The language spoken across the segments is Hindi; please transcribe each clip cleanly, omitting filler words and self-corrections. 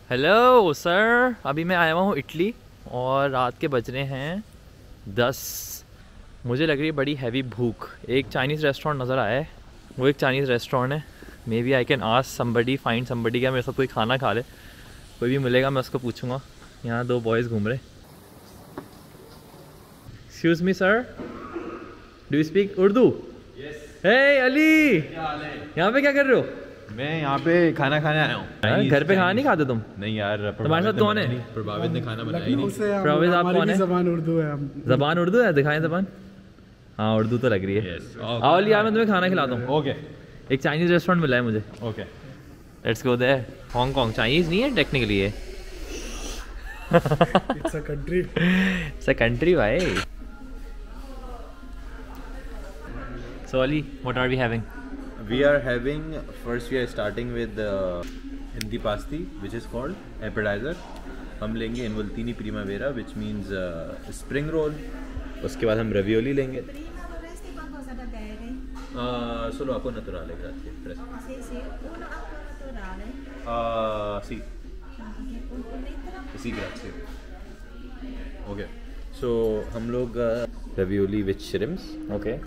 हेलो सर, अभी मैं आया हुआ हूँ इटली और रात के बज रहे हैं 10। मुझे लग रही है बड़ी हैवी भूख। एक चाइनीज़ रेस्टोरेंट नज़र आया है, वो एक चाइनीज़ रेस्टोरेंट है। Maybe I can ask somebody, find somebody क्या मेरे साथ कोई खाना खा ले। कोई भी मिलेगा मैं उसको पूछूंगा। यहाँ दो बॉयज़ घूम रहे। Excuse me sir, do you speak Urdu? Hey Ali, यहाँ पे क्या कर रहे हो? मैं यहाँ पे खाना खाने आया हूँ। घर पे खाना नहीं खाते तुम? नहीं यार, तुम्हारे साथ कौन है? प्रभावित ने खाना बनाया ही नहीं। प्रभावित आप कौन है? ज़बान उर्दू है। ज़बान उर्दू है, दिखाएं ज़बान। हाँ उर्दू तो लग रही है। आओ अली यार, मैं तुम्हें खाना खिलाता हूँ। ओके एक चाइनीज़ रेस्टोरेंट मिला है मुझे। Okay, let's go there. Hong Kong Chinese नहीं है टेक्निकली ये। It's a country. It's a country भाई। So Ali, what are we having? we are having, first we are starting with hindi pasti which is called appetizer. हम लेंगे involtini primavera which means spring roll. उसके बाद हम ravioli लेंगे। solo acqua naturale, grazie. Fresco. Sì, sì, uno acqua naturale. Sì. Un litro? Sì, grazie. Okay. So हम लोग ravioli with shrimps. ओके।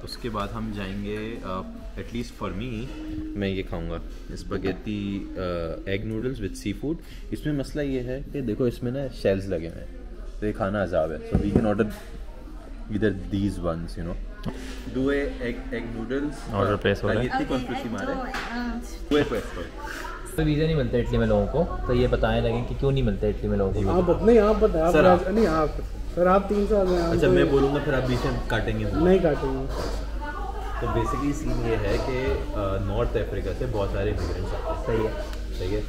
उसके बाद हम जाएंगे, एटलीस्ट फॉर मी, मैं ये खाऊंगा spaghetti egg noodles with seafood. इसमें मसला ये है कि देखो इसमें ना शेल्स लगे हुए हैं, तो ये खाना अजाब है। सो वी कैन ऑर्डर इधर दीज वंस, यू नो। दो एग नूडल्स ऑर्डर प्लेस हो रहा है। con frutti mare. Due questo. तो वीज़ा नहीं मिलते इटली में लोगों को, तो ये बताएं लगे कि क्यों नहीं मिलते इटली में लोगों को। आप नहीं, आप बताएं। सर, आप नहीं, आप सर, आप 3 साल में। अच्छा मैं बोलूँगा फिर आप बीच में काटेंगे? नहीं काटेंगे। तो बेसिकली सीन ये है कि नॉर्थ अफ्रीका से बहुत सारे इमिग्रेंट्स आते हैं। सही है, सही है,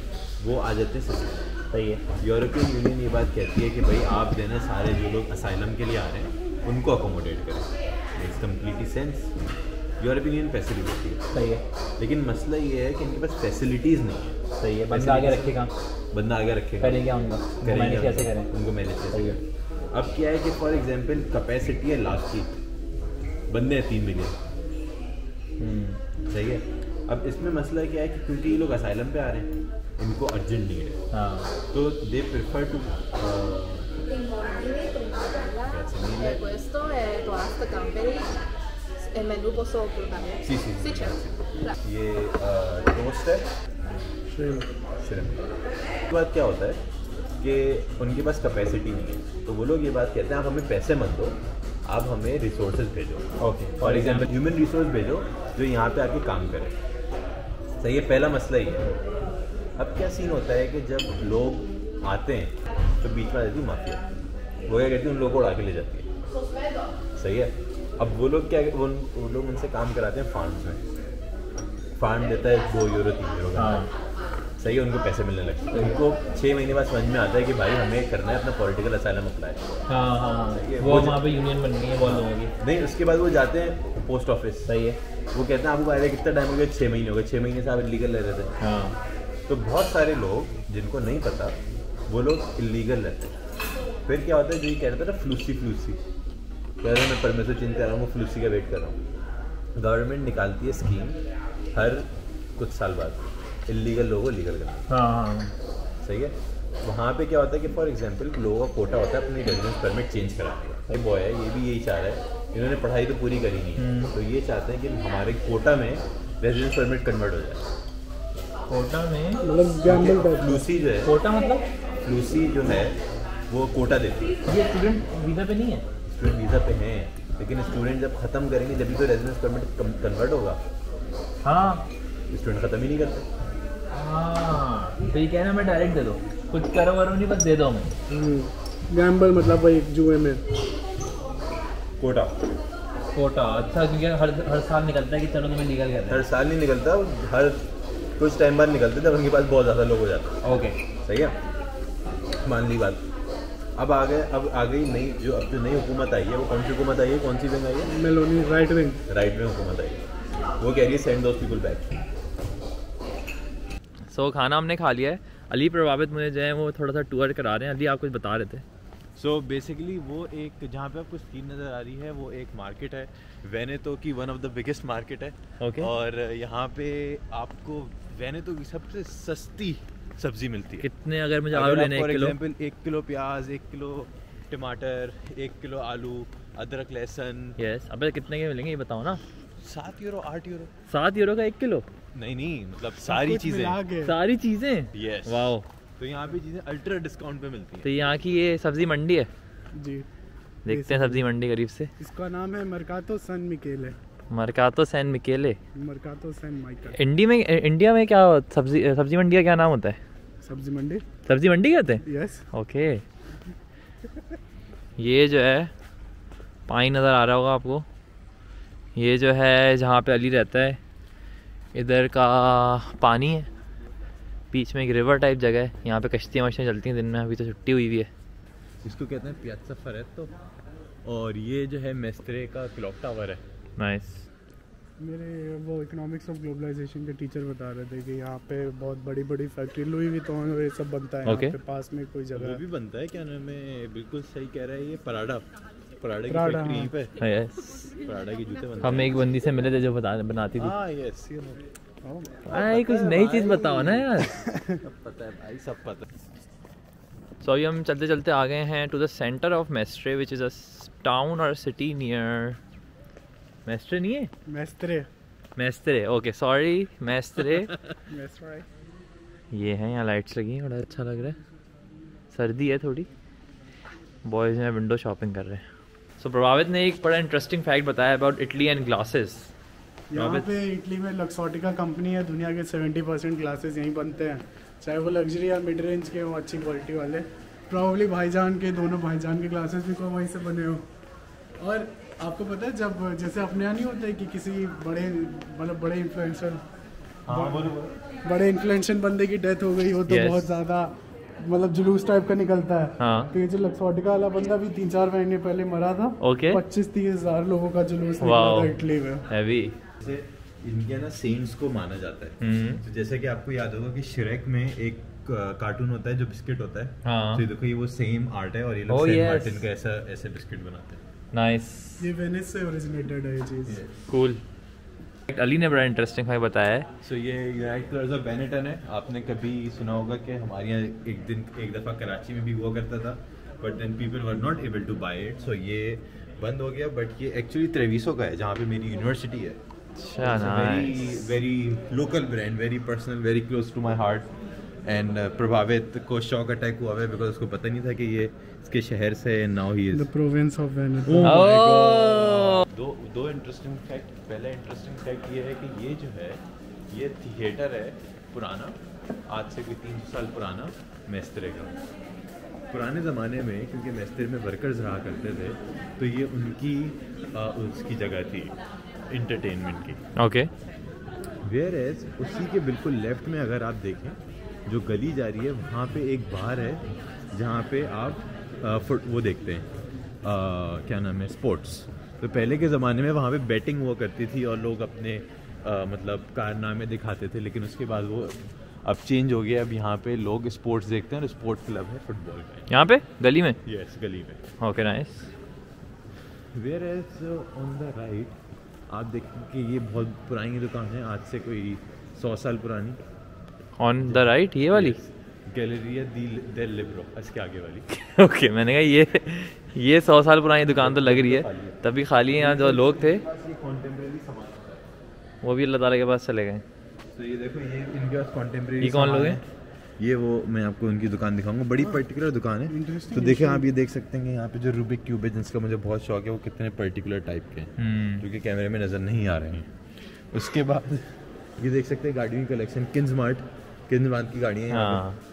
वो आ जाते हैं सिर्फ। सही है। यूरोपियन यूनियन ये बात कहती है कि भाई आप जो है ना सारे जो लोग असाइलम के लिए आ रहे हैं उनको अकोमोडेट करें। It's completely sense. European union facility देती है, सही है। लेकिन मसला ये है कि इनके पास फैसिलिटीज़ नहीं है। सही है। बंदा आगे रखेगा, बंदा आगे रखेगा, करेंगे उनका, मैनेज कैसे करें? उनको मैनेज सही है। कैसे। अब क्या है कि फॉर एग्जांपल कैपेसिटी है लाख की, बंदे हैं 3 मिलियन। सही है। अब इसमें मसला क्या है कि क्योंकि ये लोग असाइलम पे आ रहे हैं, इनको अर्जेंट नीड है। हाँ, तो they prefer to E questo è toast gamberi e menù posso portare? सी सी Sì, certo. ये टोस्ट है श्रिम्प। उसके बाद क्या होता है कि उनके पास कैपेसिटी नहीं है, तो वो लोग ये बात कहते हैं आप हमें पैसे मत दो, आप हमें रिसोर्सेज भेजो। Okay, for example human resource भेजो जो यहाँ पे आके काम करे। सही है, पहला मसला ही है। अब क्या सीन होता है कि जब लोग आते हैं तो बीच में आ जाती है माफिया। वो क्या कहती है, उन लोगों को उड़ा के ले जाती है। सही है। अब वो लोग क्या, वो लोग उनसे काम कराते हैं फार्म्स में। फार्म देता है 2 यूरो 3 यूरो का। सही है, उनको पैसे मिलने लगते हैं। उनको 6 महीने बाद समझ में आता है कि भाई हमें करना है अपना पॉलिटिकल असाइलम अप्लाई। हाँ हाँ, वो वहाँ पे यूनियन बन गई है बहुत लोगों की। नहीं, उसके बाद वो जाते हैं पोस्ट ऑफिस। सही है। वो कहते हैं आपको आए कितना टाइम हो गया? 6 महीने हो गए। 6 महीने से आप इलीगल रह रहे थे। हाँ, तो बहुत सारे लोग जिनको नहीं पता वो लोग इलीगल रहते हैं। फिर क्या होता है, जो ये कह रहा था ना फ्लूसी कह रहे हैं मैं परमिशन चेंज कर रहा हूँ, फ्लूसी का वेट कर रहा हूँ। गवर्नमेंट निकालती है स्कीम हर कुछ साल बाद इलीगल लोगों को लीगल करना। हाँ, सही है। वहाँ पे क्या होता है कि फॉर एग्जांपल लोगों का कोटा होता है अपनी रेजिडेंस परमिट चेंज कराने का। ये बॉय है, ये भी यही चाह रहा है, इन्होंने पढ़ाई तो पूरी करी नहीं है, तो ये चाहते हैं कि हमारे कोटा में रेजिडेंस परमिट कन्वर्ट हो जाए। कोटा में मतलब गैम्बल टाइप। फ्लूसी जो है, कोटा मतलब फ्लूसी जो है वो कोटा देती है। ये स्टूडेंट वीज़ा पे नहीं है? स्टूडेंट वीज़ा पे हैं, लेकिन स्टूडेंट जब ख़त्म करेंगे जब भी तो रेजिडेंस परमिट कन्वर्ट होगा। हाँ, स्टूडेंट ख़त्म ही नहीं करते। हाँ, तो ये कहना मैं डायरेक्ट दे दो, कुछ करो वरो नहीं, बस दे दो हमें। गैम्बल मतलब वही जुए में कोटा अच्छा, क्योंकि हर साल निकलता है कि चलो तुम्हें लीगल करना है। हर साल नहीं निकलता, हर कुछ टाइम बाद निकलते थे, उनके पास बहुत ज़्यादा लोग हो जाते हैं। ओके, सही है, मान ली बात। अब आ गई नई, अब जो नई हुकूमत आई है वो कौन सी हुकूमत आई है, कौन सी विंग आई है? मेलोनी राइट विंग हुकूमत आई है। वो कह रही है सेंड दोस पीपल बैक। सो खाना हमने खा लिया है। अली प्रभावित मुझे जो है वो थोड़ा सा टूर करा रहे हैं। अली आप कुछ बता रहे थे? सो बेसिकली वो एक, जहाँ पे आपको स्क्रीन नज़र आ रही है वो एक मार्केट है, वेनेतो की one of the biggest market है। Okay. और यहाँ पे आपको वेनेतो की सबसे सस्ती सब्जी मिलती है। कितने अगर मुझे आलू लेने फॉर 1 किलो? एग्जांपल 1 किलो प्याज, 1 किलो टमाटर, 1 किलो आलू, अदरक, लहसुन। यस। अबे कितने के मिलेंगे ये बताओ ना। 7 यूरो 8 यूरो। 7 यूरो का 1 किलो? नहीं मतलब सारी चीजें। सारी चीजें? यस। वाओ। तो यहाँ पे चीजें अल्ट्रा डिस्काउंट पे मिलती तो हैं। यहाँ की ये सब्जी मंडी है, जी। देखते हैं सब्जी मंडी करीब से। इसका नाम है Mercato San Michele. Mercato San Michele. Mercato San Michael. India में क्या सब्जी मंडी का क्या नाम होता है? सब्जी मंडी। सब्जी मंडी कहते हैं? यस। ओके। ये जो है पानी नज़र आ रहा होगा आपको, ये जो है जहाँ पे अली रहता है, इधर का पानी है, बीच में एक रिवर टाइप जगह है, यहाँ पे कश्तियाँ वश्तियाँ चलती हैं दिन में, अभी तो छुट्टी हुई है। इसको कहते हैं पियाज़ा फरेत्तो। और ये जो है मेस्त्रे का क्लॉक टावर है। नाइस। मेरे वो इकोनॉमिक्स ऑफ ग्लोबलाइजेशन के टीचर बता रहे थे कि यहाँ पे बहुत बड़ी बड़ी फैक्ट्री लुई विटॉन और ये सब बनता है। Okay. यहाँ पे पास में कोई जगह वो है। भी बनता है, क्या नाम है, बिल्कुल सही कह रहा है, ये पराडा की पराडा, फैक्ट्री यहीं पे। यस। पराडा के जूते बनते हम एक बंदी से मिले थे जो बनाती थी। हाँ यस, भाई कुछ नई चीज़ बताओ ना यार। सब पता है भाई, सब पता है। सो अभी हम चलते चलते आ गए हैं to the centre of Mestre which is a town और सिटी नियर मेस्ट्रे। नहीं है मेस्त्रे। मेस्त्रे, ओके सॉरी मेस्त्रे। मेस्त्रे। ये है, यहाँ लाइट्स लगी हैं, बड़ा अच्छा लग रहा है। सर्दी है थोड़ी, बॉयज़ हैं विंडो शॉपिंग कर रहे हैं। सो प्रभावित ने एक बड़ा इंटरेस्टिंग फैक्ट बताया अबाउट इटली एंड ग्लासेस। यहाँ पे इटली में लक्सॉटिका कंपनी है, दुनिया के 70% ग्लासेस यहीं बनते हैं, चाहे वो लग्जरी या मिड रेंज के हो, अच्छी क्वालिटी वाले। प्रॉब्ली भाईजान के, दोनों भाईजान के ग्लासेस भी को वहीं से बने हो। और आपको पता है जब जैसे अपने यहाँ नहीं होता है कि किसी बड़े मतलब बड़े इन्फ्लुएंसर बंदे की डेथ हो गई हो तो Yes. बहुत ज़्यादा मतलब जुलूस टाइप का निकलता है। हाँ। तो ये जो लक्सॉटिका वाला बंदा भी 3-4 महीने पहले मरा था। Okay. 25-30 हज़ार लोगों का जुलूस निकला Wow. था इटली में। हैवी। जैसे इनके ना सेंट्स को माना जाता है। तो जैसे कि आपको याद होगा कि श्रेक में एक कार्टून होता है जो बिस्किट होता है। हाँ। तो ये देखो, ये वो सेम आर्ट है और ये लोग Oh, सेंट yes. मार्टिन का ऐसे बिस्किट बनाते हैं। नाइस। ये वेनिस से ओरिजिनेटेड है ये चीज़। कूल। अली ने बड़ा इंटरेस्टिंग फैक्ट बताया है। सो ये यूनाइटेड कलर्स ऑफ बेनेटन है। आपने कभी सुना होगा कि हमारे यहाँ एक दफ़ा कराची में भी हुआ करता था, but then people were not able to buy it, so ये बंद हो गया। बट ये एक्चुअली त्रेविसो का है, जहाँ पे मेरी यूनिवर्सिटी है। अच्छा, nice. Very local brand, very personal, very close to my heart. And प्रभावित को शॉक अटैक हुआ है बिकॉज उसको पता नहीं था कि ये इसके शहर से now he is the province of Venice. दो इंटरेस्टिंग फैक्ट। पहला इंटरेस्टिंग फैक्ट ये है कि ये जो है, ये थिएटर है पुराना, आज से कोई 300 साल पुराना, मेस्त्रे का। पुराने ज़माने में क्योंकि मेस्त्रे में वर्कर्स रहा करते थे, तो ये उनकी उसकी जगह थी इंटरटेनमेंट की। ओके। वेयर एज उसी के बिल्कुल लेफ्ट में अगर आप देखें, जो गली जा रही है, वहाँ पे एक बार है जहाँ पे आप वो देखते हैं, क्या नाम है, स्पोर्ट्स। तो पहले के ज़माने में वहाँ पे बैटिंग हुआ करती थी और लोग अपने मतलब कारनामे दिखाते थे, लेकिन उसके बाद वो अब चेंज हो गया। अब यहाँ पे लोग स्पोर्ट्स देखते हैं और स्पोर्ट क्लब है फुटबॉल का यहाँ पे गली में? यस, गली में। Okay, nice. Where is on the right आप देखें कि ये बहुत पुरानी दुकान है, आज से कोई 100 साल पुरानी। ऑन द राइट ये वाली? गैलरिया डेल लिब्रो, इसके आगे वाली। ओके, मैंने कहा ये 100 साल पुरानी दुकान तो लग रही है, तभी खाली है। यहाँ जो लोग थे वो भी अल्लाह ताला के पास चले गए। तो ये देखो, ये इनके पास कॉन्टेम्प्रेरी। ये कौन लोग हैं? ये वो, मैं आपको उनकी दुकान दिखाऊंगा, बड़ी पर्टिकुलर दुकान है। तो देखिए आप ये देख सकते हैं कि यहाँ पे जो रूबिक क्यूब है, जिसका मुझे बहुत शौक है, वो कितने पर्टिकुलर टाइप के हैं जो कि कैमरे में नज़र नहीं आ रहे हैं। उसके बाद ये देख सकते हैं गाड़ियों की कलेक्शन, किन्समार्ट की गाड़ियाँ हैं यहाँ पे।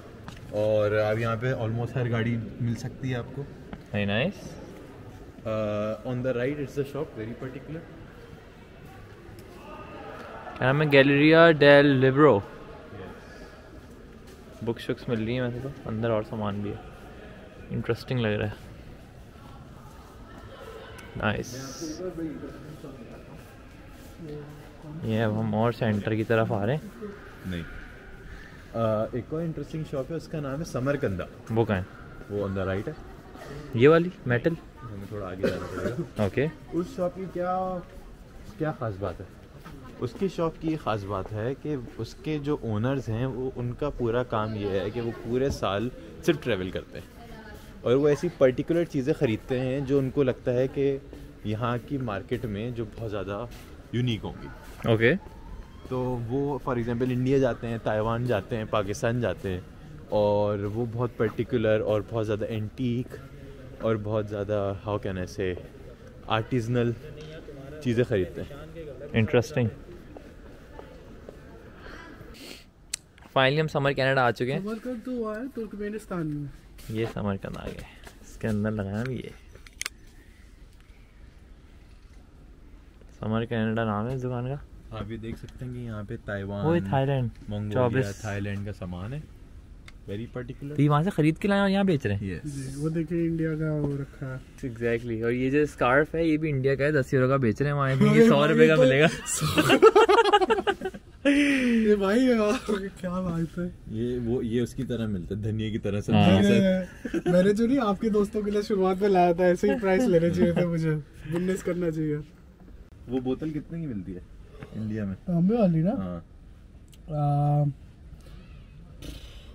और अब यहाँ पे ऑलमोस्ट हर गाड़ी मिल सकती है आपको। Very nice. On the right it's a shop very particular. क्या नाम है? Galleria del Libro. बुक शुक्स मिल रही है वैसे तो, अंदर और सामान भी है, इंटरेस्टिंग लग रहा है। नाइस। ये अब हम और सेंटर की तरफ आ रहे हैं। नहीं, एक और इंटरेस्टिंग शॉप है, उसका नाम है समरकंदा। वो कहाँ है? वो ऑन द राइट है, ये वाली मेटल? हमें थोड़ा आगे जाना पड़ेगा। ओके। उस शॉप की क्या खास बात है? उसकी शॉप की ख़ास बात है कि उसके जो ओनर्स हैं वो उनका पूरा काम ये है कि वो पूरे साल सिर्फ ट्रैवल करते हैं और वो ऐसी पर्टिकुलर चीज़ें ख़रीदते हैं जो उनको लगता है कि यहाँ की मार्केट में जो बहुत ज़्यादा यूनिक होंगी। ओके। तो वो फॉर एग्जांपल इंडिया जाते हैं, ताइवान जाते हैं, पाकिस्तान जाते हैं और वो बहुत पर्टिकुलर और बहुत ज़्यादा एंटीक और बहुत ज़्यादा हाउ कैन आई से आर्टिजनल चीज़ें ख़रीदते हैं। इंटरेस्टिंग। फाइनली हम समर कनाडा आ चुके हैं। समरकंद तो हुआ है तुर्कमेनिस्तान में। ये समरकंद आ गए, इसके अंदर लगाया भी ये समर कनाडा नाम है इस दुकान का। आप भी देख सकते हैं कि यहाँ पे ताइवान, वो थाईलैंड, मंगोलिया, थाईलैंड का सामान है वेरी पर्टिकुलर। तो ये वहाँ से खरीद के लाए और यहाँ बेच रहे हैं। यस जी, वो देखिए इंडिया का वो रखा है। एग्जैक्टली। और ये जो स्कार्फ है ये भी इंडिया का है, 10 यूरो का बेच रहे हैं वहाँ भी। ये 100 रुपए का मिलेगा। ये भाई क्या बात है। ये उसकी तरह मिलता है, धनिया की तरह से। मैंने जो नहीं आपके दोस्तों के लिए शुरुआत में लाया था, ऐसे ही प्राइस लेने चाहिए थे मुझे, बिजनेस करना चाहिए। वो बोतल कितने की मिलती है इंडिया में? तांबे वाली ना? हाँ।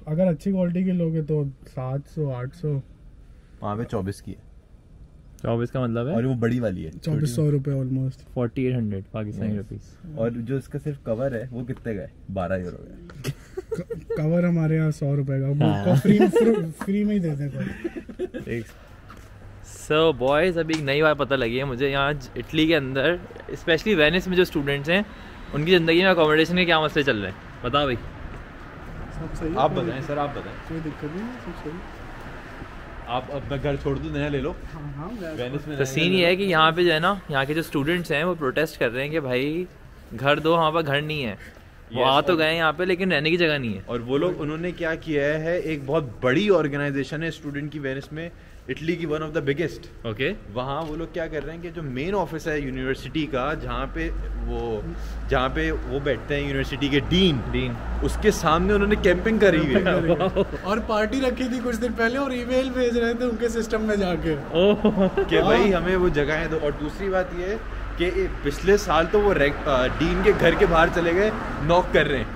अगर अच्छी क्वालिटी के लोगे तो 700 800। वहाँ पे 24 की है। 24 का मतलब है? और वो बड़ी वाली है 2400 रुपए ऑलमोस्ट 4800 पाकिस्तानी रुपीस। और जो इसका सिर्फ कवर है वो कितने का है? 12 यूरो का। कवर हमारे यहाँ 100 रुपए का। हाँ। फ्री में ही देते थे। सो बॉयज़, अभी एक नई बात पता लगी है मुझे यहाँ इटली के अंदर, स्पेशली वेनिस में जो स्टूडेंट्स हैं उनकी ज़िंदगी में अकोमोडेशन के क्या मसले चल रहे हैं। बताओ भाई। सब सही है, आप बताएं सर, आप बताएं। कोई दिक्कत नहीं है, सब सही। आप अपना घर छोड़ दो, नया ले लो। हाँ हाँ वेनिस में तो सीन ये है कि यहाँ पे जो है ना, यहाँ के जो स्टूडेंट्स हैं वो प्रोटेस्ट कर रहे हैं कि भाई घर दो, वहाँ पर घर नहीं है। वो आ तो गए यहाँ पे लेकिन रहने की जगह नहीं है। और वो लोग उन्होंने क्या किया है, एक बहुत बड़ी ऑर्गेनाइजेशन है स्टूडेंट की वेनिस में, इटली की one of the biggest. Okay. वहाँ वो लोग क्या कर रहे हैं कि जो मेन ऑफिस है यूनिवर्सिटी का, जहाँ पे वो बैठते हैं यूनिवर्सिटी के डीन, उसके सामने उन्होंने कैंपिंग करी हुई है। और पार्टी रखी थी कुछ दिन पहले और ईमेल भेज रहे थे उनके सिस्टम में जाके कि भाई हमें वो जगहें दो। और दूसरी बात ये है कि पिछले साल तो वो डीन के घर के बाहर चले गए, नॉक कर रहे हैं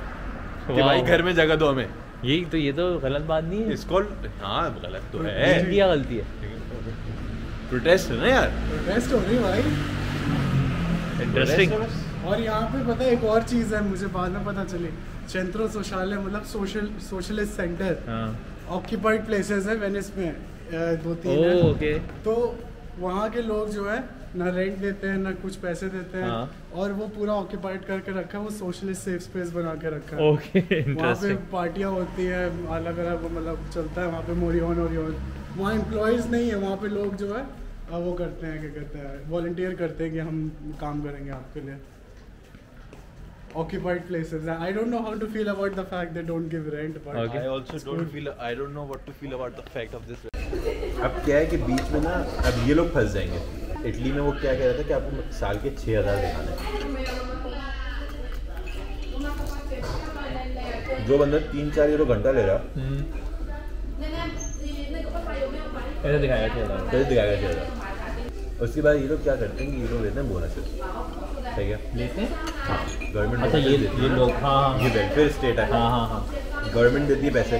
कि भाई घर में जगह दो हमें। ये तो गलत बात नहीं है इसको। हाँ गलत तो है, क्या गलती है? प्रोटेस्ट है ना यार, प्रोटेस्ट हो रही भाई। इंटरेस्टिंग। और यहाँ पे पता है एक और चीज़ है, मुझे बाद में पता चली। सेंट्रो सोशल मतलब सोशलिस्ट सेंटर ऑक्यूपाइड प्लेसेस है वेनिस में, 2-3 है। ओके। तो वहाँ के लोग जो है ना रेंट देते हैं ना कुछ पैसे देते हैं। और वो पूरा ऑक्यूपाइड करके रखा है, वो सोशलिस्ट सेफ स्पेस बना के रखा है। ओके, वहाँ पे पार्टियाँ होती है, अलग अलग मतलब चलता है वहाँ पे, मोरियन। वहाँ एम्प्लॉयज़ नहीं है, वहाँ पे लोग जो है वो करते हैं, क्या कहते हैं, वॉलंटियर करते हैं कि हम काम करेंगे आपके लिए। Occupied places. I don't know how to feel about the fact they don't give rent. But I also don't feel. I don't know what to feel about the fact of this. अब क्या है कि बीच में ना, अब ये लोग फंस जाएंगे। इटली में वो क्या कह रहा था कि आपको साल के 6000 दिखाने हैं। जो बंदा 3-4 यूरो घंटा ले रहा, कैसे दिखाएगा 6000। उसके बाद ये लोग क्या करते हैं कि ये लोग लेते हैं बोनसेस। ठीक है, लेते हैं। हाँ, गवर्नमेंट। अच्छा, ये लोग। हाँ, ये वेलफेयर स्टेट है। हाँ। गवर्नमेंट देती है पैसे।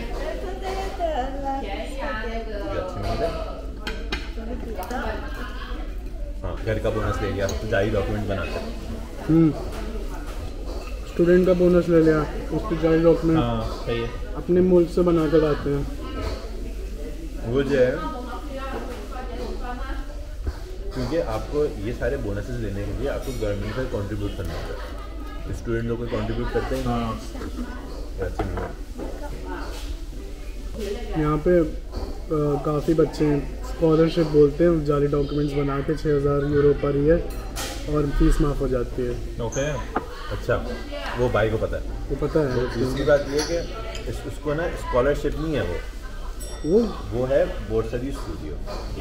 हाँ, घर का बोनस ले लिया, जारी डॉक्यूमेंट बनाते हैं। स्टूडेंट का बोनस ले लिया, उसकी जारी डॉक्यूमेंट। हाँ, सही है। अपने मुल्क से बना कर लाते हैं। वो जो है, क्योंकि आपको ये सारे बोनसेस लेने के लिए आपको गवर्नमेंट पर कंट्रीब्यूट करना होता है। स्टूडेंट लोग को कंट्रीब्यूट करते हैं। यहाँ पे काफ़ी बच्चे हैं, स्कॉलरशिप बोलते हैं, जाली डॉक्यूमेंट्स बना के 6000 यूरो पर ईयर और फीस माफ़ हो जाती है। ओके, अच्छा, वो भाई को पता है। वो पता है। दूसरी बात ये है कि उसको ना स्कॉलरशिप नहीं है, वो है बोर्सा स्टूडियो।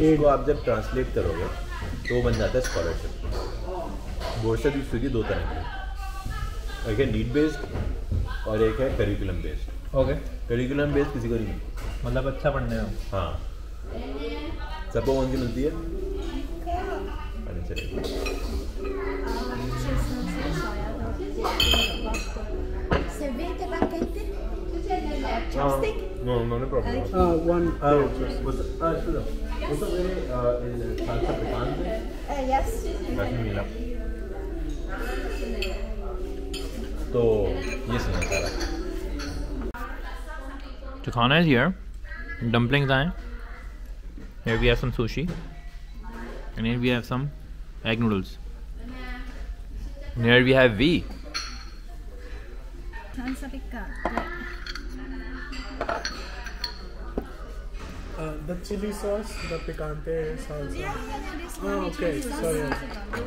इसको आप जब ट्रांसलेट करोगे तो बन जाता है स्कॉलरशिप। बोर्सा स्टूडियो 2 तरह के, एक है नीड बेस्ड और एक है curriculum based. Okay. Curriculum based किसी को नहीं मिलती, मतलब अच्छा पढ़ने में। हाँ, सबको कौन सी मिलती है? No problem. One. वो तो मेरे salsa picante Yes. काफी मिला तो ये सुना सारा So khana is here. Dumplings are. Here we have some sushi. And here we have some egg noodles. And here we have V. Salsa piccante. The chili sauce, the picante salsa. Yeah, this Oh, one okay. chili sauce. Sorry.